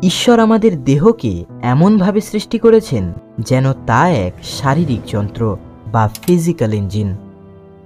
ঈশ্বর আমাদের দেহকে এমনভাবে সৃষ্টি করেছেন যেন তা এক শারীরিক যন্ত্র বা ফিজিক্যাল ইঞ্জিন।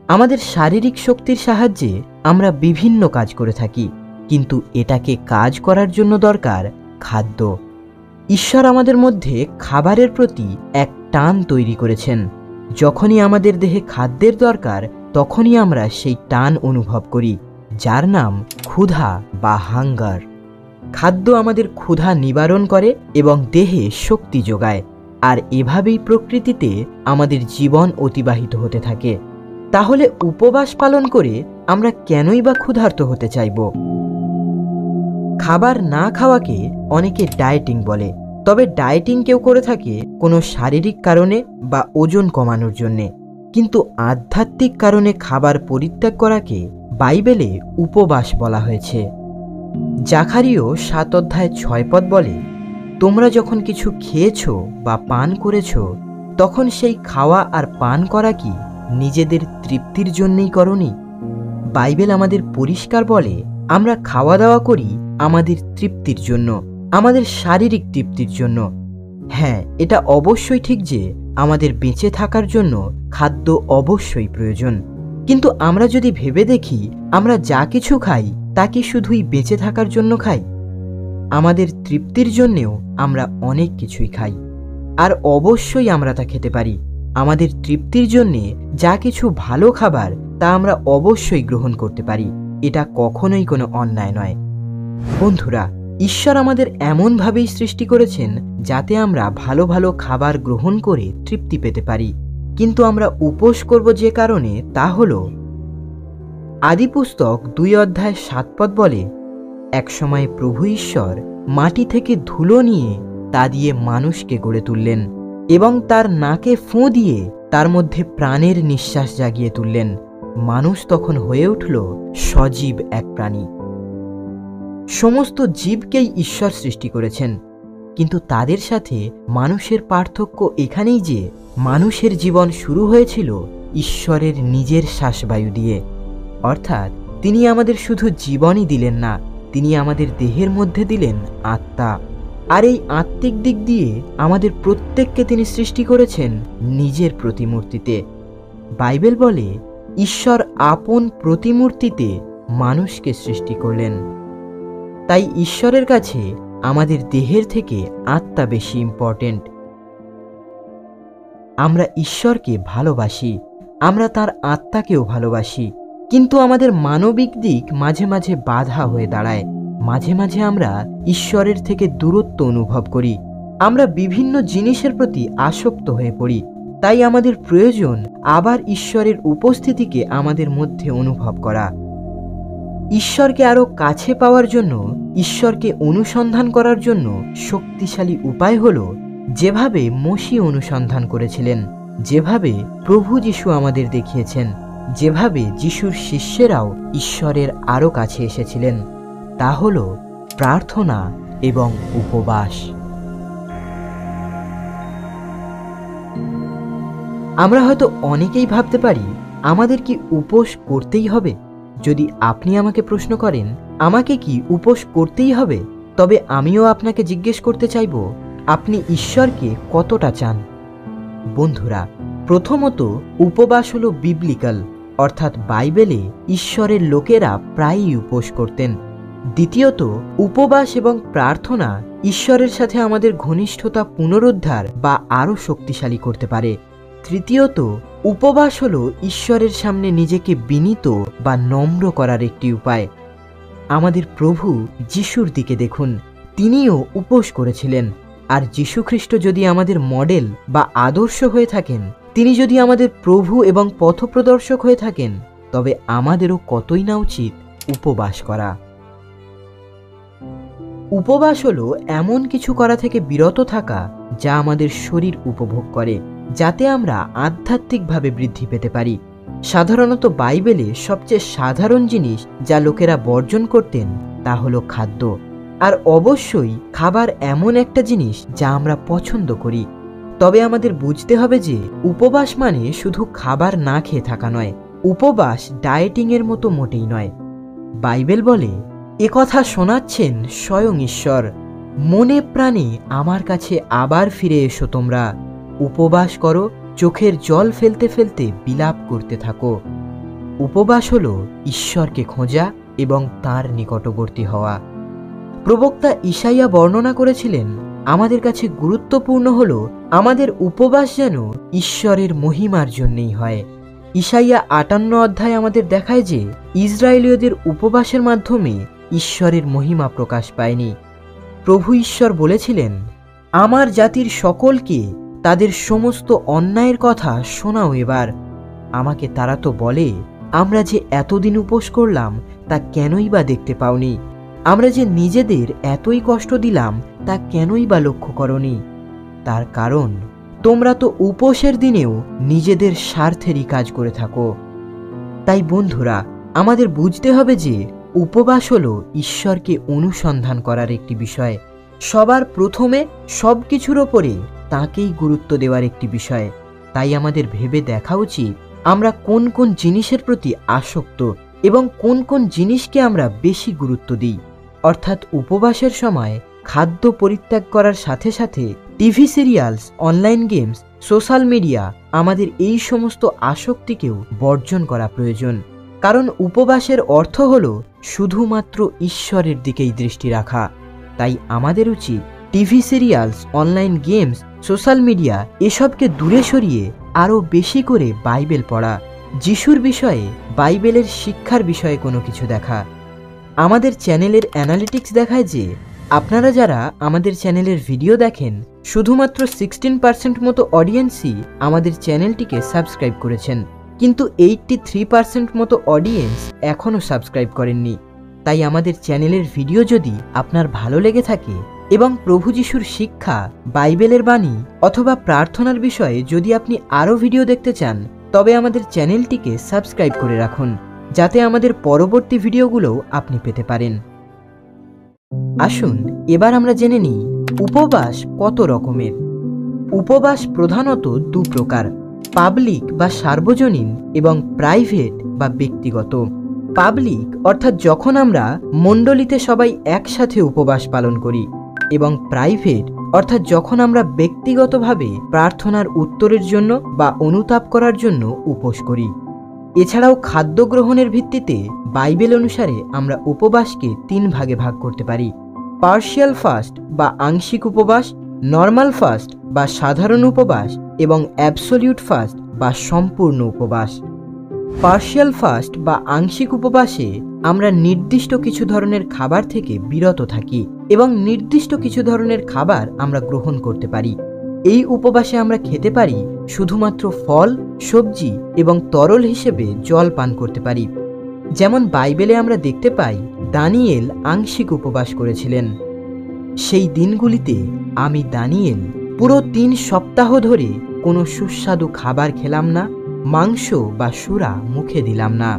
আমাদের শারীরিক শক্তির সাহায্যে আমরা বিভিন্ন কাজ করে থাকি, কিন্তু এটাকে কাজ করার জন্য দরকার খাদ্য। ঈশ্বর আমাদের মধ্যে খাবারের প্রতি এক টান তৈরি করেছেন। যখনই আমাদের দেহে খাদ্যের দরকার, তখনই আমরা সেই টান অনুভব করি, যার নাম ক্ষুধা বা হাঙ্গার। খাদ্য আমাদের ক্ষুধা নিবারণ করে এবং দেহে শক্তি যোগায়, আর এভাবেই প্রকৃতিতে আমাদের জীবন অতিবাহিত হতে থাকে। তাহলে উপবাস পালন করে আমরা কেনই বা ক্ষুধার্ত হতে চাইব? খাবার না খাওয়াকে অনেকে ডায়েটিং বলে, তবে ডায়েটিং কেউ করে থাকে কোনো শারীরিক কারণে বা ওজন কমানোর জন্যে, কিন্তু আধ্যাত্মিক কারণে খাবার পরিত্যাগ করাকে বাইবেলে উপবাস বলা হয়েছে। জাকারিয় 7 অধ্যায় 6 পদ বলে, তোমরা যখন কিছু খেয়েছ বা পান করেছ, তখন সেই খাওয়া আর পান করা কি নিজেদের তৃপ্তির জন্যই করনি? বাইবেল আমাদের পরিষ্কার বলে, আমরা খাওয়া দাওয়া করি আমাদের তৃপ্তির জন্য, আমাদের শারীরিক তৃপ্তির জন্য। হ্যাঁ, এটা অবশ্যই ঠিক যে আমাদের বেঁচে থাকার জন্য খাদ্য অবশ্যই প্রয়োজন, কিন্তু আমরা যদি ভেবে দেখি আমরা যা কিছু খাই তা কি শুধুই বেঁচে থাকার জন্য খাই? আমাদের তৃপ্তির জন্যেও আমরা অনেক কিছুই খাই, আর অবশ্যই আমরা তা খেতে পারি। আমাদের তৃপ্তির জন্যে যা কিছু ভালো খাবার তা আমরা অবশ্যই গ্রহণ করতে পারি, এটা কখনোই কোনো অন্যায় নয়। বন্ধুরা, ঈশ্বর আমাদের এমনভাবেই সৃষ্টি করেছেন যাতে আমরা ভালো ভালো খাবার গ্রহণ করে তৃপ্তি পেতে পারি, কিন্তু আমরা উপোস করব যে কারণে, তা হল আদিপুস্তক 2 অধ্যায় 7 পদ বলে, একসময় প্রভু ঈশ্বর মাটি থেকে ধুলো নিয়ে তা দিয়ে মানুষকে গড়ে তুললেন এবং তার নাকে ফুঁ দিয়ে তার মধ্যে প্রাণের নিঃশ্বাস জাগিয়ে তুললেন। মানুষ তখন হয়ে উঠল সজীব এক প্রাণী। সমস্ত জীবকেই ঈশ্বর সৃষ্টি করেছেন, কিন্তু তাদের সাথে মানুষের পার্থক্য এখানেই যে মানুষের জীবন শুরু হয়েছিল ঈশ্বরের নিজের শ্বাসবায়ু দিয়ে। অর্থাৎ তিনি আমাদের শুধু জীবনই দিলেন না, তিনি আমাদের দেহের মধ্যে দিলেন আত্মা। আর এই আত্মিক দিক দিয়ে আমাদের প্রত্যেককে তিনি সৃষ্টি করেছেন নিজের প্রতিমূর্তিতে। বাইবেল বলে, ঈশ্বর আপন প্রতিমূর্তিতে মানুষকে সৃষ্টি করলেন। তাই ঈশ্বরের কাছে আমাদের দেহের থেকে আত্মা বেশি ইম্পর্টেন্ট। আমরা ঈশ্বরকে ভালোবাসি, আমরা তার আত্মাকেও ভালোবাসি, কিন্তু আমাদের মানবিক দিক মাঝে মাঝে বাধা হয়ে দাঁড়ায়। মাঝে মাঝে আমরা ঈশ্বরের থেকে দূরত্ব অনুভব করি, আমরা বিভিন্ন জিনিসের প্রতি আসক্ত হয়ে পড়ি। তাই আমাদের প্রয়োজন আবার ঈশ্বরের উপস্থিতিকে আমাদের মধ্যে অনুভব করা। ঈশ্বরকে আরো কাছে পাওয়ার জন্য, ঈশ্বরকে অনুসন্ধান করার জন্য শক্তিশালী উপায় হল যেভাবে মসি অনুসন্ধান করেছিলেন, যেভাবে প্রভু যিশু আমাদের দেখিয়েছেন, যেভাবে যিশুর শিষ্যেরাও ঈশ্বরের আরো কাছে এসেছিলেন, তা হল প্রার্থনা এবং উপবাস। আমরা হয়তো অনেকেই ভাবতে পারি, আমাদের কি উপোস করতেই হবে? যদি আপনি আমাকে প্রশ্ন করেন আমাকে কি উপোস করতেই হবে, তবে আমিও আপনাকে জিজ্ঞেস করতে চাইব, আপনি ঈশ্বরকে কতটা চান? বন্ধুরা, প্রথমত উপবাস হলো বিবলিক্যাল, অর্থাৎ বাইবেলে ঈশ্বরের লোকেরা প্রায়ই উপোস করতেন। দ্বিতীয়ত, উপবাস এবং প্রার্থনা ঈশ্বরের সাথে আমাদের ঘনিষ্ঠতা পুনরুদ্ধার বা আরো শক্তিশালী করতে পারে। তৃতীয়ত, উপবাস হলো ঈশ্বরের সামনে নিজেকে বিনীত বা নম্র করার একটি উপায়। আমাদের প্রভু যিশুর দিকে দেখুন, তিনিও উপোস করেছিলেন। আর যীশুখ্রিস্ট যদি আমাদের মডেল বা আদর্শ হয়ে থাকেন, তিনি যদি আমাদের প্রভু এবং পথপ্রদর্শক হয়ে থাকেন, তবে আমাদেরও কতই না উচিত উপবাস করা। উপবাস হলো এমন কিছু করা থেকে বিরত থাকা যা আমাদের শরীর উপভোগ করে, যাতে আমরা আধ্যাত্মিকভাবে বৃদ্ধি পেতে পারি। সাধারণত বাইবেলে সবচেয়ে সাধারণ জিনিস যা লোকেরা বর্জন করতেন তা হলো খাদ্য। আর অবশ্যই খাবার এমন একটা জিনিস যা আমরা পছন্দ করি। তবে আমাদের বুঝতে হবে যে উপবাস মানে শুধু খাবার না খেয়ে থাকা নয়। উপবাস ডায়েটিং এর মতো মোটেই নয়। বাইবেল বলে, একথা শোনাচ্ছেন স্বয়ং ঈশ্বর, মনে প্রাণে আমার কাছে আবার ফিরে এসো তোমরা। উপবাস করো, চোখের জল ফেলতে ফেলতে বিলাপ করতে থাকো। উপবাস হলো ঈশ্বরকে খোঁজা এবং তার নিকটবর্তী হওয়া। প্রবক্তা ঈশাইয়া বর্ণনা করেছিলেন, আমাদের কাছে গুরুত্বপূর্ণ হলো আমাদের উপবাস যেন ঈশ্বরের মহিমার জন্যই হয়। ঈশাইয়া 58 অধ্যায় আমাদের দেখায় যে ইসরায়েলীয়দের উপবাসের মাধ্যমে ঈশ্বরের মহিমা প্রকাশ পায়নি। প্রভু ঈশ্বর বলেছিলেন, আমার জাতির সকলকে তাদের সমস্ত অন্যায়ের কথা শোনাও এবার। আমাকে তারা তো বলে, আমরা যে এতদিন উপোস করলাম তা কেনই বা দেখতে পাওনি? আমরা যে নিজেদের এতই কষ্ট দিলাম তা কেনই বা লক্ষ্য করনি? তার কারণ তোমরা তো উপোসের দিনেও নিজেদের স্বার্থেরই কাজ করে থাকো। তাই বন্ধুরা, আমাদের বুঝতে হবে যে উপবাস হলো ঈশ্বরকে অনুসন্ধান করার একটি বিষয়। সবার প্রথমে সব কিছুর ওপরে তাকেই গুরুত্ব দেওয়ার একটি বিষয়। তাই আমাদের ভেবে দেখা উচিত আমরা কোন কোন জিনিসের প্রতি আসক্ত এবং কোন কোন জিনিসকে আমরা বেশি গুরুত্ব দিই। অর্থাৎ উপবাসের সময় খাদ্য পরিত্যাগ করার সাথে সাথে TV serials, online games, social media, আমাদের এই সমস্ত আসক্তিকেও বর্জন করা প্রয়োজন। কারণ উপবাসের অর্থ হল শুধুমাত্র ঈশ্বরের দিকেই দৃষ্টি রাখা। তাই আমাদের উচিত TV serials, online games, social media এসবকে দূরে সরিয়ে আরও বেশি করে বাইবেল পড়া, যিশুর বিষয়ে, বাইবেলের শিক্ষার বিষয়ে কোনো কিছু দেখা। আমাদের চ্যানেলের অ্যানালিটিক্স দেখায় যে আপনারা যারা আমাদের চ্যানেলের ভিডিও দেখেন, শুধুমাত্র 16% মতো অডিয়েন্সই আমাদের চ্যানেলটিকে সাবস্ক্রাইব করেছেন, কিন্তু 83% মতো অডিয়েন্স এখনও সাবস্ক্রাইব করেননি। তাই আমাদের চ্যানেলের ভিডিও যদি আপনার ভালো লেগে থাকে এবং প্রভু যিশুর শিক্ষা, বাইবেলের বাণী অথবা প্রার্থনার বিষয়ে যদি আপনি আরও ভিডিও দেখতে চান, তবে আমাদের চ্যানেলটিকে সাবস্ক্রাইব করে রাখুন, যাতে আমাদের পরবর্তী ভিডিওগুলোও আপনি পেতে পারেন। আসুন এবার আমরা জেনে নিই উপবাস কত রকমের। উপবাস প্রধানত দু প্রকার, পাবলিক বা সার্বজনীন এবং প্রাইভেট বা ব্যক্তিগত। পাবলিক অর্থাৎ যখন আমরা মণ্ডলীতে সবাই একসাথে উপবাস পালন করি, এবং প্রাইভেট অর্থাৎ যখন আমরা ব্যক্তিগতভাবে প্রার্থনার উত্তরের জন্য বা অনুতাপ করার জন্য উপোস করি। এছাড়াও খাদ্য গ্রহণের ভিত্তিতে বাইবেল অনুসারে আমরা উপবাসকে 3 ভাগে ভাগ করতে পারি: পার্শিয়াল ফাস্ট বা আংশিক উপবাস, নর্মাল ফাস্ট বা সাধারণ উপবাস এবং অ্যাবসলিউট ফাস্ট বা সম্পূর্ণ উপবাস। পার্শিয়াল ফাস্ট বা আংশিক উপবাসে আমরা নির্দিষ্ট কিছু ধরনের খাবার থেকে বিরত থাকি এবং নির্দিষ্ট কিছু ধরনের খাবার আমরা গ্রহণ করতে পারি। এই উপবাসে আমরা খেতে পারি শুধুমাত্র ফল, সবজি এবং তরল হিসেবে জল পান করতে পারি। যেমন বাইবেলে আমরা দেখতে পাই দানিয়েল আংশিক উপবাস করেছিলেন। সেই দিনগুলিতে আমি দানিয়েল পুরো 3 সপ্তাহ ধরে কোনো সুস্বাদু খাবার খেলাম না, মাংস বা সুরা মুখে দিলাম না।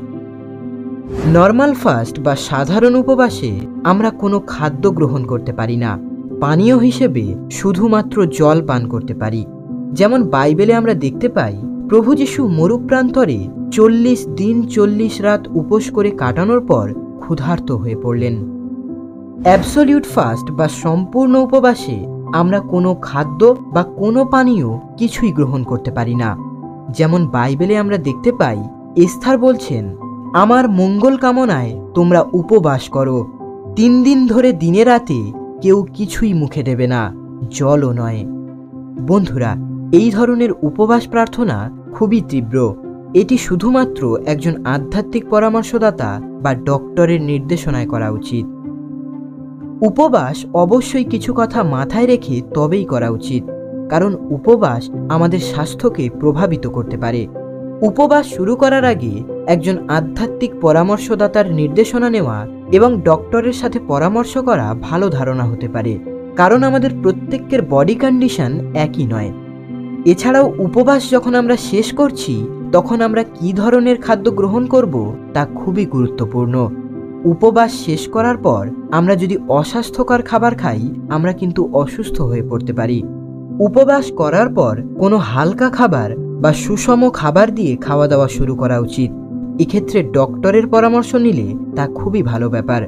নর্মাল ফাস্ট বা সাধারণ উপবাসে আমরা কোনো খাদ্য গ্রহণ করতে পারি না, পানীয় হিসেবে শুধুমাত্র জল পান করতে পারি। যেমন বাইবেলে আমরা দেখতে পাই প্রভু যিশু মরুপ্রান্তরে 40 দিন 40 রাত উপোস করে কাটানোর পর ক্ষুধার্ত হয়ে পড়লেন। অ্যাবসলিউট ফাস্ট বা সম্পূর্ণ উপবাসে আমরা কোনো খাদ্য বা কোনো পানীয় কিছুই গ্রহণ করতে পারি না। যেমন বাইবেলে আমরা দেখতে পাই এস্থার বলছেন, আমার মঙ্গল কামনায় তোমরা উপবাস করো, 3 দিন ধরে দিনে রাতে কেউ কিছুই মুখে দেবে না, জলও নয়। বন্ধুরা, এই ধরনের উপবাস প্রার্থনা খুবই তীব্র। এটি শুধুমাত্র একজন আধ্যাত্মিক পরামর্শদাতা বা ডক্টরের নির্দেশনায় করা উচিত। উপবাস অবশ্যই কিছু কথা মাথায় রেখে তবেই করা উচিত, কারণ উপবাস আমাদের স্বাস্থ্যকে প্রভাবিত করতে পারে। উপবাস শুরু করার আগে একজন আধ্যাত্মিক পরামর্শদাতার নির্দেশনা নেওয়া এবং ডক্টরের সাথে পরামর্শ করা ভালো ধারণা হতে পারে, কারণ আমাদের প্রত্যেকের বডি কন্ডিশন একই নয়। এছাড়াও উপবাস যখন আমরা শেষ করছি তখন আমরা কী ধরনের খাদ্য গ্রহণ করব তা খুবই গুরুত্বপূর্ণ। উপবাস শেষ করার পর আমরা যদি অস্বাস্থ্যকর খাবার খাই, আমরা কিন্তু অসুস্থ হয়ে পড়তে পারি। উপবাস করার পর কোনো হালকা খাবার বা সুষম খাবার দিয়ে খাওয়া দাওয়া শুরু করা উচিত। এক্ষেত্রে ডক্টরের পরামর্শ নিলে তা খুবই ভালো ব্যাপার।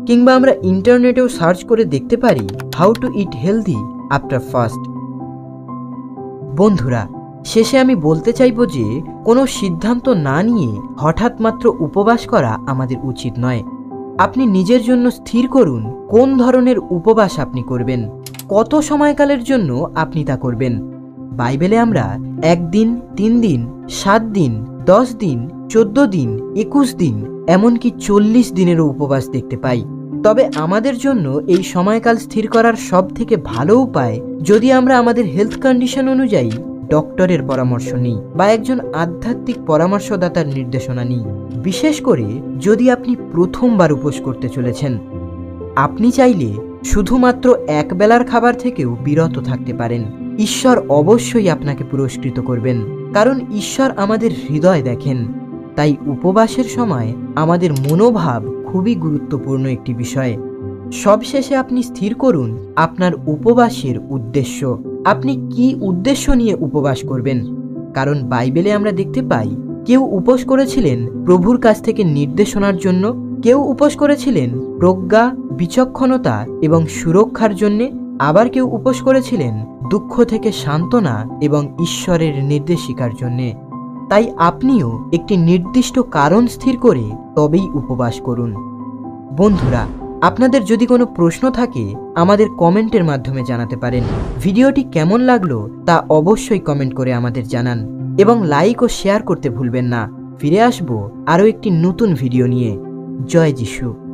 কিংবা আমরা ইন্টারনেটেও সার্চ করে দেখতে পারি how to it healthy after fast. বন্ধুরা, শেষে আমি বলতে চাইবো যে কোনো সিদ্ধান্ত না নিয়ে হঠাৎ মাত্র উপবাস করা আমাদের উচিত নয়। আপনি নিজের জন্য স্থির করুন কোন ধরনের উপবাস আপনি করবেন, কত সময়কালের জন্য আপনি তা করবেন। বাইবেলে আমরা 1 দিন, 3 দিন, 7 দিন, 10 দিন, 14 দিন, 21 দিন, এমনকি 40 দিনেরও উপবাস দেখতে পাই। তবে আমাদের জন্য এই সময়কাল স্থির করার সব থেকে ভালো উপায় যদি আমরা আমাদের হেলথ কন্ডিশন অনুযায়ী ডক্টরের পরামর্শ নিই বা একজন আধ্যাত্মিক পরামর্শদাতার নির্দেশনা নিই। বিশেষ করে যদি আপনি প্রথমবার উপোস করতে চলেছেন, আপনি চাইলে শুধুমাত্র এক বেলার খাবার থেকেও বিরত থাকতে পারেন। ঈশ্বর অবশ্যই আপনাকে পুরস্কৃত করবেন, কারণ ঈশ্বর আমাদের হৃদয় দেখেন। তাই উপবাসের সময় আমাদের মনোভাব খুবই গুরুত্বপূর্ণ একটি বিষয়। সবশেষে আপনি স্থির করুন আপনার উপবাসের উদ্দেশ্য। আপনি কি উদ্দেশ্য নিয়ে উপবাস করবেন? কারণ বাইবেলে আমরা দেখতে পাই কেউ উপোস করেছিলেন প্রভুর কাছ থেকে নির্দেশনার জন্য, কেউ উপোস করেছিলেন প্রজ্ঞা, বিচক্ষণতা এবং সুরক্ষার জন্যে, আবার কেউ উপোস করেছিলেন দুঃখ থেকে সান্ত্বনা এবং ঈশ্বরের নির্দেশিকার জন্যে। তাই আপনিও একটি নির্দিষ্ট কারণ স্থির করে তবেই উপবাস করুন। বন্ধুরা, আপনাদের যদি কোনো প্রশ্ন থাকে আমাদের কমেন্টের মাধ্যমে জানাতে পারেন। ভিডিওটি কেমন লাগলো তা অবশ্যই কমেন্ট করে আমাদের জানান এবং লাইক ও শেয়ার করতে ভুলবেন না। ফিরে আসবো আরও একটি নতুন ভিডিও নিয়ে। জয় যিশু।